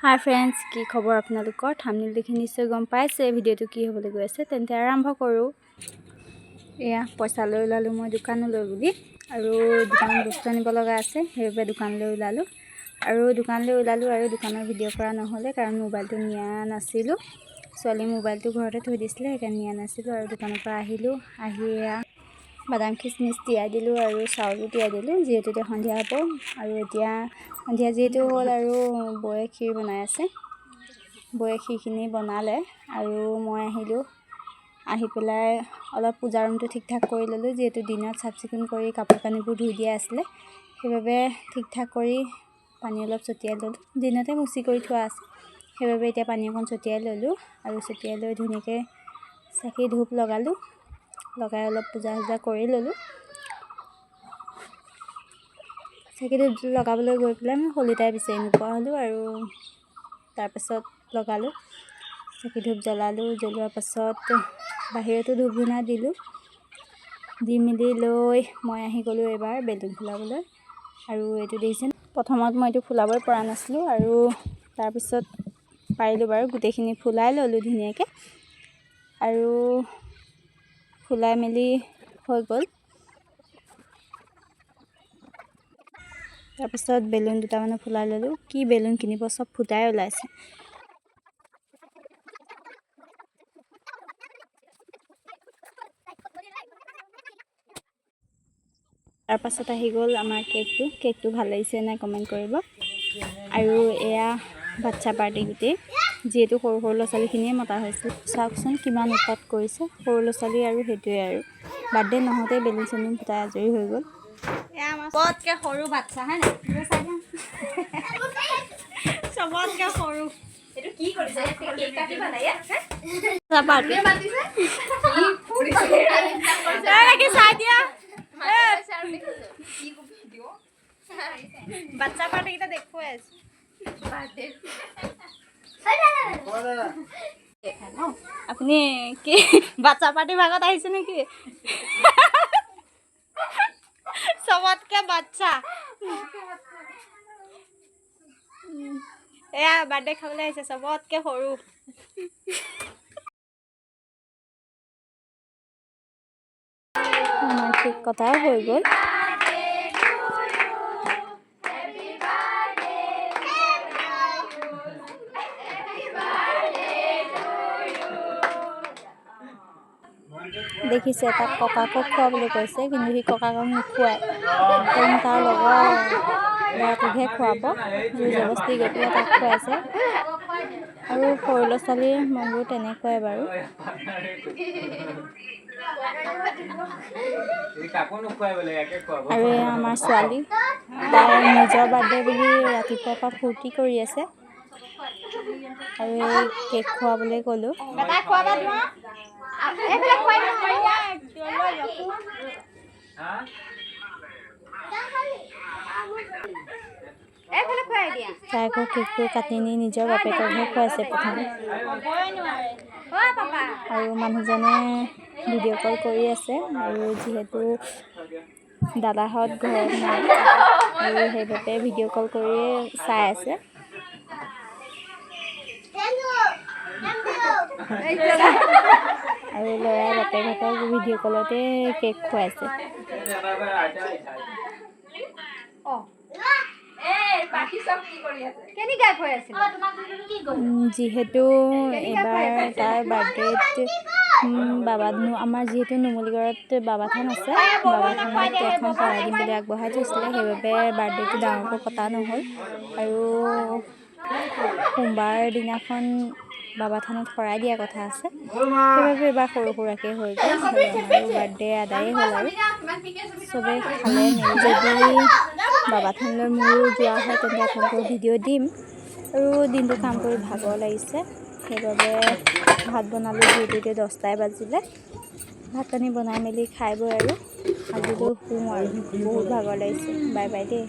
hi friends की खबर आपनालोकर thumbnail देखि निश्चय गम पाइছে ভিডিওটো কি হ'বলৈ গৈ আছে তেন্তে আৰম্ভ কৰো এয়া পইচা লৈ ওলালো মই দোকানলৈ বুলি আৰু দোকানত বস্তু আনিব লগা আছে হেবে দোকানলৈ ওলালো আৰু দোকানৰ ভিডিও কৰা নহলে কাৰণ মোবাইলটো নিয়া নাছিলো ছোৱালী মোবাইলটো ঘৰতে থৈ দিছিলে সেইকাৰণে নিয়া নাছিলো আৰু দোকানৰ পৰা আহিলো আহিয়া বাদাম কিসমিস তিয়াই দিলো আৰু চাউলো তিয়াই দিলো যেহেতু সন্ধিয়া হ'ব আৰু এতিয়া সন্ধিয়া যেহেতু হ'ল আৰু বয়ে ক্ষীৰ বনাই আছে বয়ে ক্ষীৰখিনি বনালে আৰু মই আহিলো আহি পেলাই অলপ পূজা ৰুমটো ঠিক ঠাক কৰি ললো যেহেতু দিনত সাফ চিকুণ কৰি কাপোৰ কানিবোৰ ধুই দিয়া আছিল সেইবাবে ঠিক ঠাক কৰি পানী অলপ ছটিয়াই ললো দিনতে মুছি কৰি থোৱা আছে সেইবাবে এতিয়া পানী অকণ ছটিয়াই ললো আৰু ছটিয়াই লৈ ধুনীয়াকৈ চাকি ধূপ লগালো লগাই অলপ পূজা কৰি ললো চাকি ধূপ লগাবলৈ গৈ পেলাই মই হলিতাই বিচাৰি নোপোৱা হলো আৰু তাৰ পাছত লগালো চাকি ধূপ জ্বলালো জ্বলোৱাৰ পাছত বাহিৰতো ধূপ ধুনা দিলো দি মিলি লৈ মই আহি গলো এবাৰ বেলুন ফুলাবলৈ আৰু এটো দেখিছেন প্ৰথমত মই এটো ফুলাবই পৰা নাছিলো আৰু তাৰ পিছত পাৰিলো বাৰু গুটেখিনি ফুলাই ললো ধুনীয়াকৈ আৰু ফুলাই মেলি হৈ গল তাৰ পিছত বেলুন দুটা মানে ফুলাই ললো কি বেলুন কিনিব সব ফুটাই ওলাইছে তাৰ পাছত আহি গল আমাৰ কেকটো ভাল লাগিছে না কমেন্ট কৰিব আৰু এয়া বাচ্চা পাৰ্টি গুটি যেহেতু সৰু ল'ৰা-ছোৱালীখিনিয়ে মতা হৈছে চাওকচোন কিমান উৎপাত কৰিছে সৰু ল'ৰা-ছোৱালী আৰু হেতুৱে আৰু বাৰ্থডে নহতে বেলুন চেলুন ফুটাই আজৰি হৈ গল এয়া আমাৰ সবতকে সৰু বাচ্চা হয় না সবতকে সৰু এটো কি কৰিছে কেক কাটিবা না ইয়া পাৰ্টি মাতিছে কি কৰিছে তাই কি চাই দিয়া বাচ্চা পাৰ্টি কিটা দেখুৱাই আছে বাৰ্থডে আপুনি কি বাচ্চা পাৰ্টি ভাগত আহিছে নেকি সবতকে বাচ্চা এয়া বাৰ্থডে খাবলৈ আহিছে সবতকে সৰু আমাৰ ঠিক কথা হৈ গল দেখিছে তাক ককাকক খোৱাবলৈ কৈছে কিন্তু সি ককাকক নোখোৱায় কাৰণ তাৰ লগৰ ল'ৰাটোকহে খুৱাব জোৰ জবস্তি গৈ পেলাই তাক খুৱাইছে আৰু সৰু ল'ৰা-ছোৱালীৰ মনবোৰ তেনেকুৱাই বাৰু আৰু আমাৰ ছোৱালী তাই নিজৰ বাৰ্থডে বুলি ৰাতিপুৱাৰ পৰা ফূৰ্তি কৰি আছে আৰু এই কেক খোৱাবলৈ ক'লো তাই আকৌ কেকটো কাটি নি নিজৰ বাপেককহে খুৱাইছে প্ৰথমে আৰু মানুহজনে ভিডিঅ' কল কৰি আছে আৰু যিহেতু দাদাহঁত ঘৰত নাই আৰু সেইবাবে ভিডিঅ' কল কৰিয়ে চাই আছে আৰু ল'ৰাই বাপেকহঁতক ভিডিঅ' কলতে কেক খুৱাইছে যিহেতু এবাৰ তাৰ বাৰ্থডেত আমাৰ যিহেতু নুমলীগড়ত বাবা থান আছে বাবা থানত এখন শৰাই দিম বুলি আগবঢ়াই থৈছিলে সেইবাবে বাৰ্থডেটো ডাঙৰকৈ পতা নহ'ল আৰু সোমবাৰ দিনাখন বাবা থানত শৰাই দিয়া কথা আছে সেইবাবে এবাৰ সৰু সুৰাকৈ হৈ গ'ল আৰু বাৰ্থডে আদায়ে হ'ল আৰু চবেই খালে মেলি যদি বাবা থানলৈ মোৰো যোৱা হয় তেন্তে আপোনালোকৰ ভিডিঅ' দিম আৰু দিনটো কাম কৰি ভাগৰ লাগিছে সেইবাবে ভাত বনালোঁ যিহেতু 10টাই বাজিলে ভাত পানী বনাই মেলি খাই বৈ আৰু আজিলৈ শুওঁ আৰু বহুত ভাগৰ লাগিছে বাই বাই দেই